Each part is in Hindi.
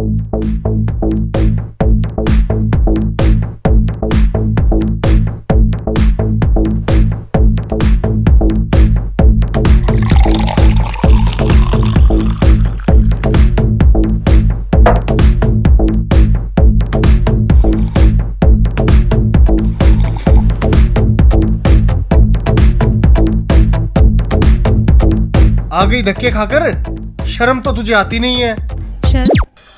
आ गई धक्के खाकर। शर्म तो तुझे आती नहीं है।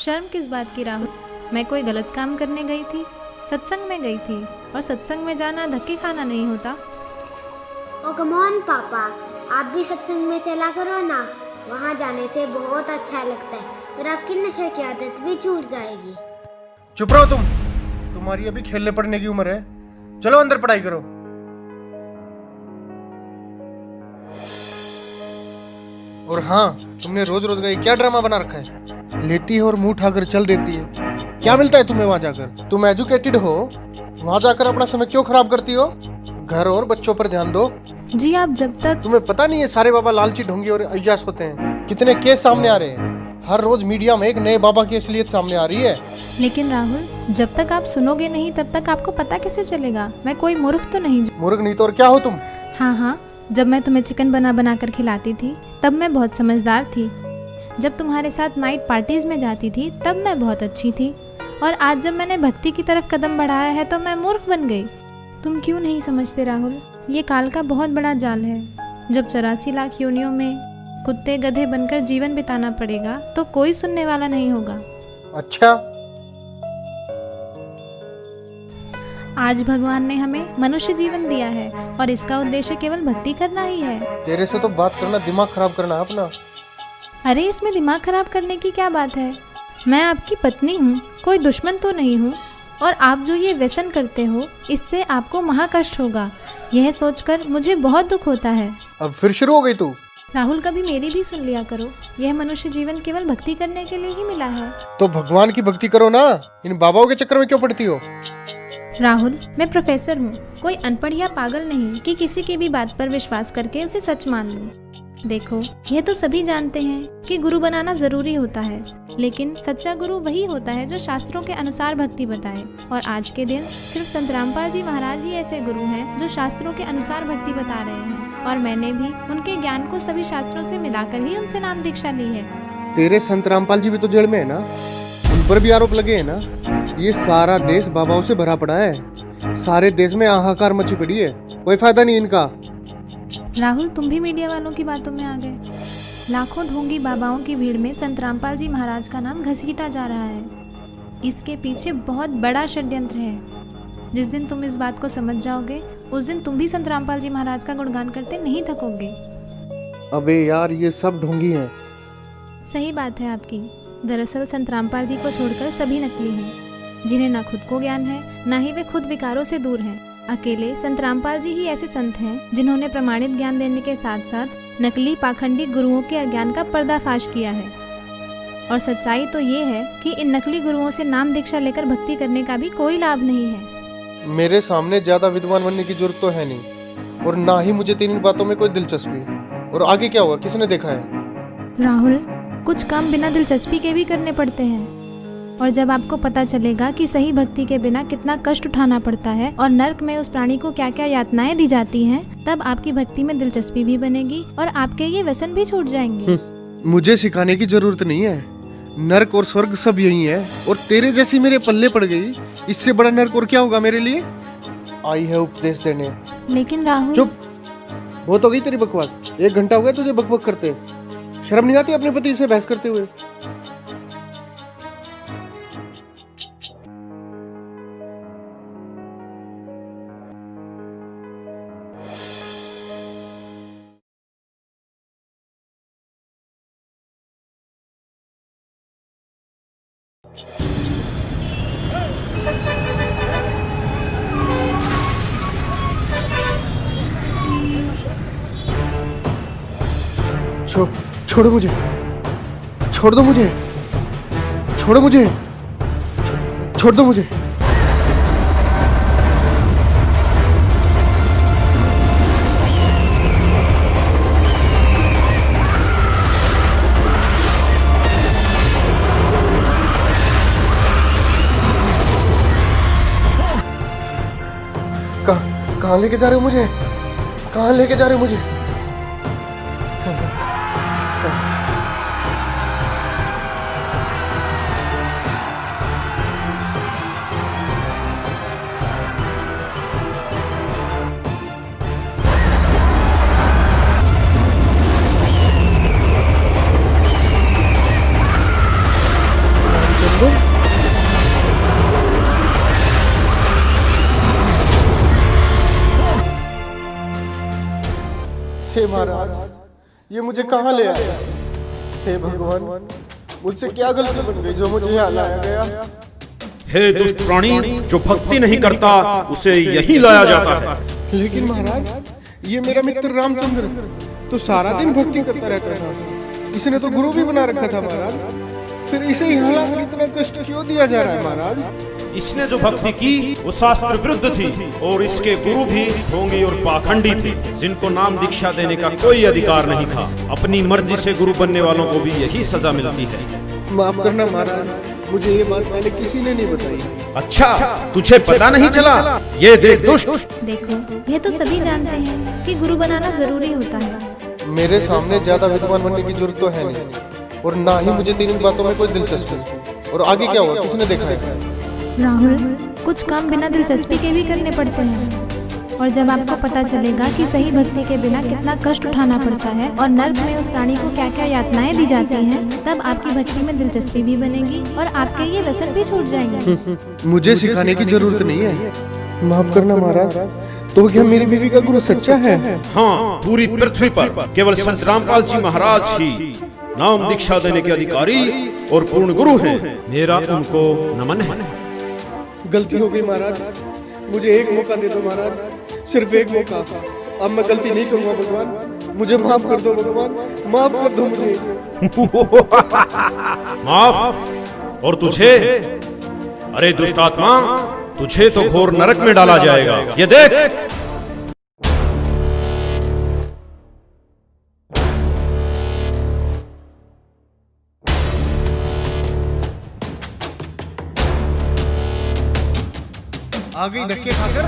शर्म किस बात की राहुल? मैं कोई गलत काम करने गई थी? सत्संग में गई थी, और सत्संग में जाना धक्के खाना नहीं होता। ओ कम ऑन पापा, आप भी सत्संग में चला करो ना। वहाँ जाने से बहुत अच्छा लगता है और आपकी नशे की आदत भी छूट जाएगी। चुप रहो तुम। तुम्हारी अभी खेलने पड़ने की उम्र है। चलो अंदर पढ़ाई करो। और हाँ, तुमने रोज रोज का ये क्या ड्रामा बना रखा है? लेती है और मुंह उठाकर चल देती है। क्या मिलता है तुम्हें वहां जाकर? तुम एजुकेटेड हो, वहां जाकर अपना समय क्यों खराब करती हो? घर और बच्चों पर ध्यान दो। जी आप जब तक तुम्हें पता नहीं है सारे बाबा लालची ढोंगी और अय्याश होते हैं? कितने केस सामने आ रहे हैं। हर रोज मीडिया में एक नए बाबा की असलियत सामने आ रही है। लेकिन राहुल, जब तक आप सुनोगे नहीं तब तक आपको पता कैसे चलेगा? मैं कोई मूर्ख तो नहीं। मूर्ख नहीं तो और क्या हो तुम? हाँ, जब मैं तुम्हें चिकन बना कर खिलाती थी तब मैं बहुत समझदार थी। जब तुम्हारे साथ नाइट पार्टीज में जाती थी तब मैं बहुत अच्छी थी। और आज जब मैंने भक्ति की तरफ कदम बढ़ाया है तो मैं मूर्ख बन गई। तुम क्यों नहीं समझते राहुल? ये काल का बहुत बड़ा जाल है। जब 84 लाख योनियों में कुत्ते गधे बनकर जीवन बिताना पड़ेगा तो कोई सुनने वाला नहीं होगा। अच्छा, आज भगवान ने हमें मनुष्य जीवन दिया है और इसका उद्देश्य केवल भक्ति करना ही है। तेरे से तो बात करना दिमाग खराब करना है अपना। अरे इसमें दिमाग खराब करने की क्या बात है? मैं आपकी पत्नी हूँ, कोई दुश्मन तो नहीं हूँ। और आप जो ये व्यसन करते हो इससे आपको महाकष्ट होगा। यह सोचकर मुझे बहुत दुख होता है। अब फिर शुरू हो गई तू। राहुल, कभी मेरी भी सुन लिया करो। यह मनुष्य जीवन केवल भक्ति करने के लिए ही मिला है। तो भगवान की भक्ति करो ना। इन बाबाओं के चक्कर में क्यों पड़ती हो? राहुल, मैं प्रोफेसर हूँ, कोई अनपढ़ या पागल नहीं कि किसी की भी बात पर विश्वास करके उसे सच मान लूँ। देखो, यह तो सभी जानते हैं कि गुरु बनाना जरूरी होता है, लेकिन सच्चा गुरु वही होता है जो शास्त्रों के अनुसार भक्ति बताए। और आज के दिन सिर्फ संत रामपाल जी महाराज ही ऐसे गुरु हैं जो शास्त्रों के अनुसार भक्ति बता रहे हैं। और मैंने भी उनके ज्ञान को सभी शास्त्रों से मिलाकर ही उनसे नाम दीक्षा ली है। तेरे संत रामपाल जी भी तो जेल में है ना? उन पर भी आरोप लगे हैं ना? ये सारा देश बाबाओं से भरा पड़ा है। सारे देश में हाहाकार मची पड़ी है। कोई फायदा नहीं इनका। राहुल, तुम भी मीडिया वालों की बातों में आ गए। लाखों ढोंगी बाबाओं की भीड़ में संत रामपाल जी महाराज का नाम घसीटा जा रहा है। इसके पीछे बहुत बड़ा षड्यंत्र है। जिस दिन तुम इस बात को समझ जाओगे उस दिन तुम भी संत रामपाल जी महाराज का गुणगान करते नहीं थकोगे। अबे यार, ये सब ढोंगी हैं। सही बात है आपकी। दरअसल संत रामपाल जी को छोड़कर सभी नकली हैं, जिन्हें ना खुद को ज्ञान है ना ही वे खुद विकारों से दूर हैं। अकेले संत रामपाल जी ही ऐसे संत हैं जिन्होंने प्रमाणित ज्ञान देने के साथ साथ नकली पाखंडी गुरुओं के अज्ञान का पर्दाफाश किया है। और सच्चाई तो ये है कि इन नकली गुरुओं से नाम दीक्षा लेकर भक्ति करने का भी कोई लाभ नहीं है। मेरे सामने ज्यादा विद्वान बनने की जरूरत तो है नहीं, और ना ही मुझे तेरी बातों में कोई दिलचस्पी। और आगे क्या होगा किसने देखा है? राहुल, कुछ काम बिना दिलचस्पी के भी करने पड़ते हैं। और जब आपको पता चलेगा कि सही भक्ति के बिना कितना कष्ट उठाना पड़ता है और नर्क में उस प्राणी को क्या क्या यातनाएं दी जाती हैं, तब आपकी भक्ति में दिलचस्पी भी बनेगी और आपके ये व्यसन भी छूट जाएंगे। मुझे सिखाने की जरूरत नहीं है। नर्क और स्वर्ग सब यही है, और तेरे जैसी मेरे पल्ले पड़ गई। इससे बड़ा नर्क और क्या होगा मेरे लिए? आई है उपदेश देने। लेकिन राहुल, चुप, बहुत हो गई तेरी बकवास। 1 घंटा हो गया तुझे बकबक करते। शर्म नहीं आती अपने पति से बहस करते हुए? छोड़ो मुझे, छोड़ दो मुझे, छोड़ो मुझे, छोड़ दो मुझे। कहाँ लेके जा रहे हो मुझे? कहाँ लेके जा रहे हो मुझे? हे महाराज, ये मुझे कहाँ ले आया? हे भगवान, मुझसे क्या गलती बन गई जो मुझे यहाँ लाया गया? हे दुष्ट प्राणी, जो भक्ति नहीं करता उसे यही लाया जाता है। लेकिन महाराज, ये मेरा मित्र रामचंद्र तो सारा दिन भक्ति करता रहता था। इसने तो गुरु भी बना रखा था महाराज, फिर इसे यहाँ लाकर इतना कष्ट क्यों दिया जा रहा है महाराज? इसने जो भक्ति की वो शास्त्र विरुद्ध थी और इसके गुरु भी ढोंगी और पाखंडी थे, जिनको नाम दीक्षा देने का कोई अधिकार नहीं था। अपनी मर्जी से गुरु बनने वालों को भी यही सजा मिलती है। माफ करना महाराज, मुझे ये बात पहले किसी ने नहीं बताई। अच्छा, तुझे पता नहीं चला? ये देख दुष्ट। देखो, यह तो सभी जानते हैं कि गुरु बनाना जरूरी होता है। मेरे सामने ज्यादा विद्वान बनने की जरूरत तो है नहीं, और ना ही मुझे तेरी बातों में कोई दिलचस्पी। और आगे क्या हुआ, किसने देखा है? राहुल, कुछ काम बिना दिलचस्पी के भी करने पड़ते हैं, और जब आपको पता चलेगा कि सही भक्ति के बिना कितना कष्ट उठाना पड़ता है और नर्क में उस प्राणी को क्या क्या यातनाएं दी जाती हैं, तब आपकी भक्ति में दिलचस्पी भी बनेगी और आपके ये व्यसन भी छूट जाएंगे। मुझे सिखाने की जरूरत नहीं है। माफ करना महाराज, तो क्या मेरी बीवी का गुरु सच्चा है? हाँ, पूरी पृथ्वी पर केवल संत रामपाल जी महाराज ही नाम दीक्षा देने के अधिकारी और पूर्ण गुरु हैं। मेरा उनको नमन है। गलती हो गई महाराज, मुझे एक मौका दे दो महाराज, सिर्फ एक मौका। अब मैं गलती नहीं करूंगा भगवान, मुझे माफ कर दो भगवान, माफ कर दो मुझे। माफ? और तुझे? अरे दुष्ट आत्मा, तुझे तो घोर नरक में डाला जाएगा। ये देख। आ गई धक्के खाकर,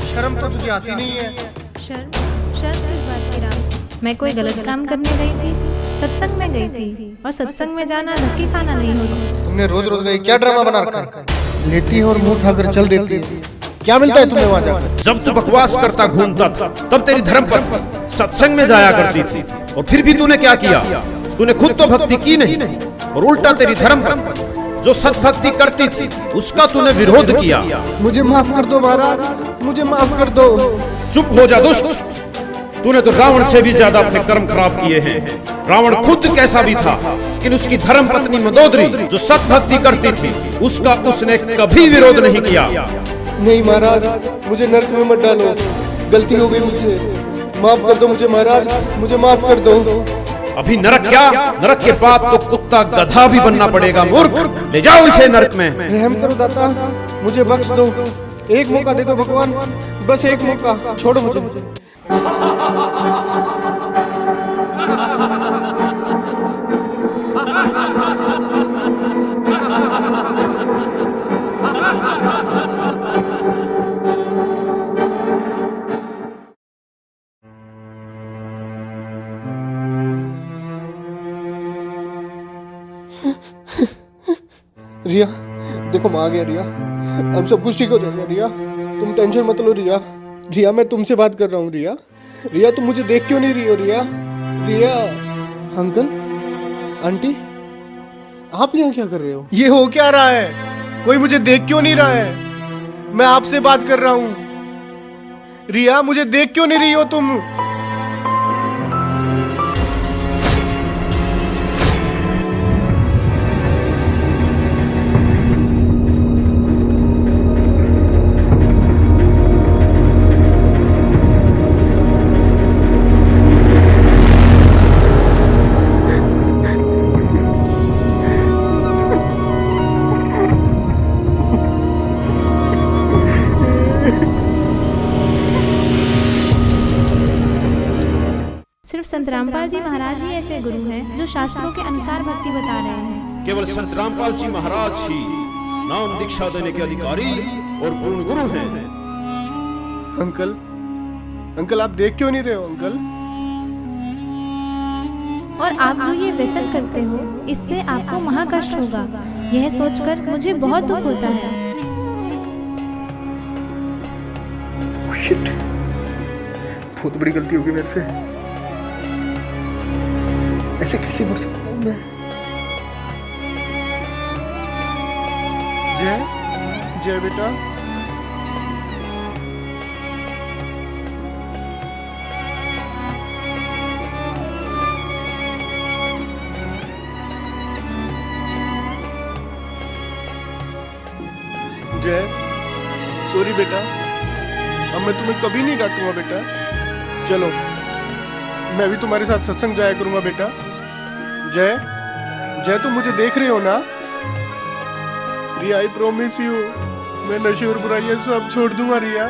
शर्म तो तुझे आती नहीं है। शर्म किस बात की राम? मैं कोई गलत काम करने गई थी? सत्संग में गई थी, और सत्संग में जाना धक्के खाना नहीं होता। तुमने रोज रोज का ये क्या ड्रामा बना रखा है? लेती है और मुंह उठाकर चल देती है। क्या मिलता है तुम्हें वहाँ जाकर? जब तू बकवास करता घूमता था, तब तेरी धर्मपत्नी सत्संग में जाया करती थी, और फिर भी तूने क्या किया? तूने खुद तो भक्ति की नहीं, और उल्टा तेरी धर्मपत्नी जो सत्भक्ति करती थी उसका तूने विरोध किया। मुझे माफ कर दो महाराज, मुझे माफ कर दो। चुप हो जा दुष्ट, तूने तो रावण से भी ज्यादा अपने कर्म खराब किए हैं। रावण खुद कैसा भी था, लेकिन उसकी धर्म पत्नी मंदोदरी जो सत्भक्ति करती थी उसका उसने कभी विरोध नहीं किया। नहीं महाराज, मुझे नरक में मत डालो, गलती हो गई मुझसे, माफ कर दो मुझे महाराज, मुझे माफ कर दो। अभी नरक क्या, नरक के बाद तो कुत्ता गधा भी बनना पड़ेगा। मूर्ख, ले जाओ इसे नरक में। रहम करो दाता, मुझे बख्श दो, एक मौका दे दो भगवान, बस एक मौका, छोड़ो मुझे। रिया, देखो मैं आ गया रिया, अब सब कुछ ठीक हो जाएगा रिया, तुम टेंशन मत लो रिया। रिया, मैं तुमसे बात कर रहा हूँ रिया। रिया, तुम मुझे देख क्यों नहीं रही हो रिया? रिया, अंकल, आंटी, आप यहाँ क्या कर रहे हो? ये हो क्या रहा है? कोई मुझे देख क्यों नहीं रहा है? मैं आपसे बात कर रहा हूँ। रिया, मुझे देख क्यों नहीं रही हो तुम? सिर्फ संत रामपाल जी महाराज ही ऐसे गुरु हैं जो शास्त्रों के अनुसार भक्ति बता रहे हैं। केवल संत रामपाल जी महाराज ही नाम दीक्षा देने के अधिकारी और पूर्ण गुरु हैं। अंकल, अंकल आप देख क्यों नहीं रहे हो अंकल? और आप जो ये व्यसन करते हो इससे आपको महाकष्ट होगा। यह सोचकर मुझे बहुत दुख होता है। शिट, बहुत बड़ी गलती होगी मेरे से। ऐसे कैसे बढ़ सकता हूँ मैं? जय जय बेटा, जय सॉरी बेटा, अब मैं तुम्हें कभी नहीं डांटूंगा बेटा। चलो मैं भी तुम्हारे साथ सत्संग जाया करूंगा बेटा। जय जय तुम मुझे देख रहे हो ना? रिया आई प्रॉमिस यू, मैं नशे और बुराइयां सब छोड़ दूंगा रिया।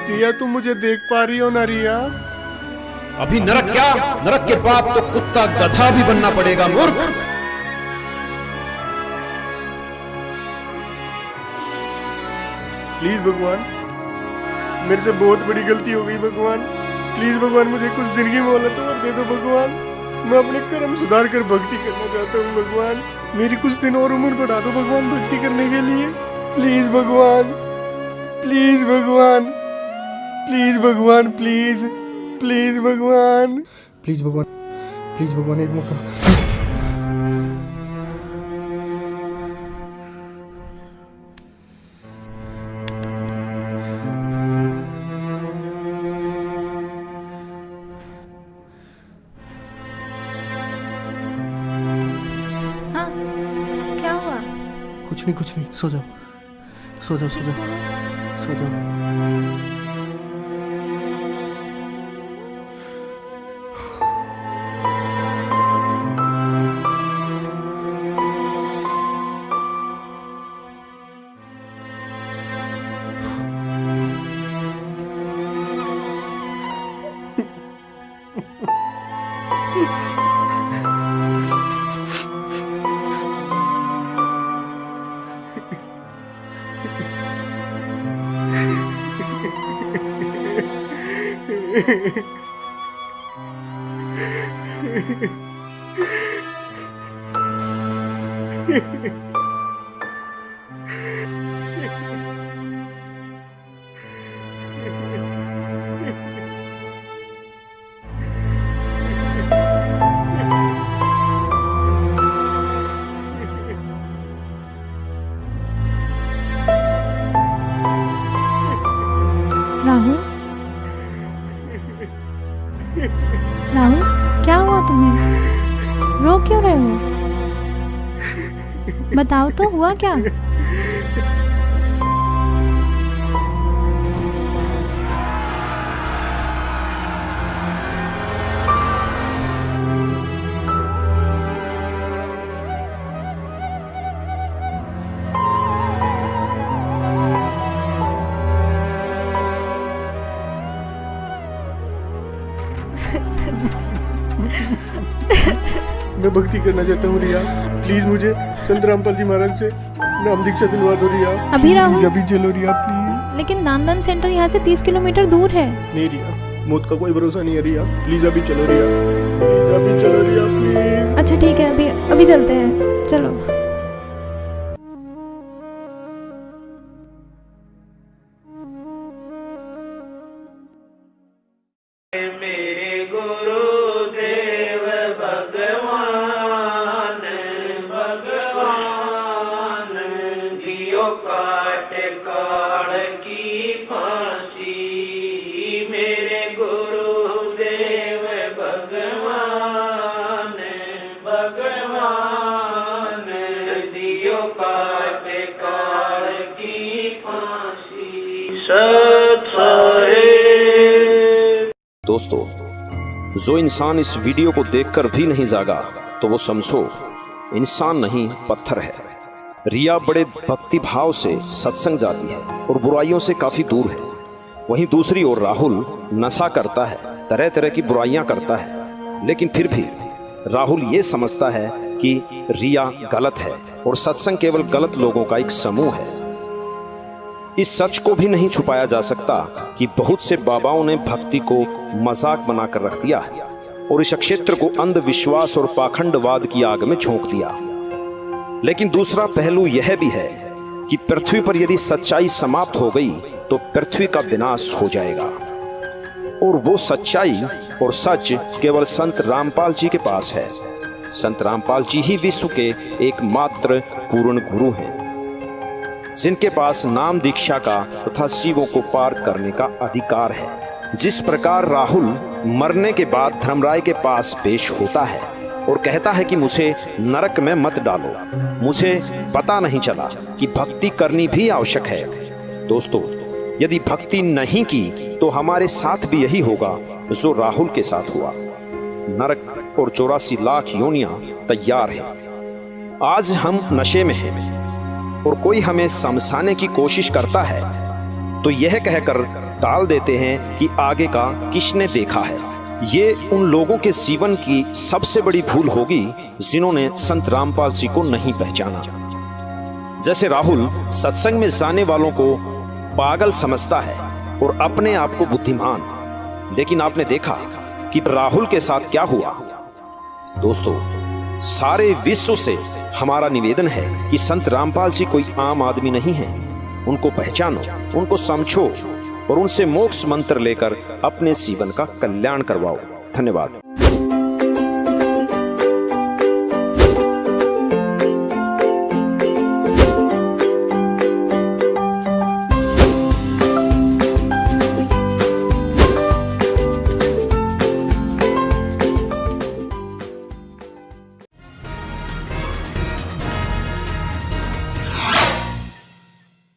रिया तुम मुझे देख पा रही हो ना रिया? अभी नरक क्या, नरक के बाद तो कुत्ता गधा भी बनना पड़ेगा मूर्ख। प्लीज भगवान, मेरे से बहुत बड़ी गलती हो गई भगवान। प्लीज भगवान मुझे कुछ दिन की मोहलत और दे दो भगवान। मैं अपने कर्म सुधार कर भक्ति करना चाहता हूँ भगवान। मेरी कुछ दिन और उम्र बढ़ा दो भगवान भक्ति करने के लिए। प्लीज भगवान, प्लीज भगवान, प्लीज भगवान, प्लीज प्लीज भगवान, प्लीज भगवान, प्लीज भगवान एक मौका। हाँ, क्या हुआ? कुछ नहीं, सो जाओ सो जाओ सो जाओ सो जाओ। राहुल, राहुल क्या हुआ तुम्हें? रो क्यों रहे हो? बताओ तो हुआ क्या? मैं भक्ति करना चाहता हूँ रिया। प्लीज मुझे संत रामपाल जी महाराज से नाम दीक्षा दिलवा दो रिया। अभी राहुल? अभी चलो रिया प्लीज। लेकिन नामदान सेंटर यहाँ से 30 किलोमीटर दूर है। नहीं रिया, मौत का कोई भरोसा नहीं है रिया। प्लीज अभी चलो रिया, प्लीज अभी चलो रिया प्लीज। अच्छा ठीक है, अभी चलते हैं, चलो। दोस्तों, जो इंसान इस वीडियो को देखकर भी नहीं जागा तो वो समझो इंसान नहीं पत्थर है। रिया बड़े भक्ति भाव से सत्संग जाती है और बुराइयों से काफी दूर है। वहीं दूसरी ओर राहुल नशा करता है, तरह तरह की बुराइयां करता है, लेकिन फिर भी राहुल ये समझता है कि रिया गलत है और सत्संग केवल गलत लोगों का एक समूह है। इस सच को भी नहीं छुपाया जा सकता कि बहुत से बाबाओं ने भक्ति को मजाक बनाकर रख दिया है और इस क्षेत्र को अंधविश्वास और पाखंडवाद की आग में झोंक दिया। लेकिन दूसरा पहलू यह भी है कि पृथ्वी पर यदि सच्चाई समाप्त हो गई तो पृथ्वी का विनाश हो जाएगा, और वो सच्चाई और सच केवल संत रामपाल जी के पास है। संत रामपाल जी ही विश्व के एकमात्र पूर्ण गुरु हैं, जिनके पास नाम दीक्षा का तथा शिवों को पार करने का अधिकार है। जिस प्रकार राहुल मरने के बाद धर्मराय के पास पेश होता है और कहता है कि मुझे नरक में मत डालो, मुझे पता नहीं चला कि भक्ति करनी भी आवश्यक है। दोस्तों, यदि भक्ति नहीं की तो हमारे साथ भी यही होगा जो राहुल के साथ हुआ। नरक और 84 लाख योनियां तैयार हैं। आज हम नशे में हैं और कोई हमें समझाने की कोशिश करता है तो यह कहकर टाल देते हैं कि आगे का किसने देखा है। ये उन लोगों के जीवन की सबसे बड़ी भूल होगी जिन्होंने संत रामपाल जी को नहीं पहचाना। जैसे राहुल सत्संग में जाने वालों को पागल समझता है और अपने आप को बुद्धिमान, लेकिन आपने देखा कि राहुल के साथ क्या हुआ। दोस्तों, सारे विश्व से हमारा निवेदन है कि संत रामपाल जी कोई आम आदमी नहीं है। उनको पहचानो, उनको समझो और उनसे मोक्ष मंत्र लेकर अपने जीवन का कल्याण करवाओ। धन्यवाद।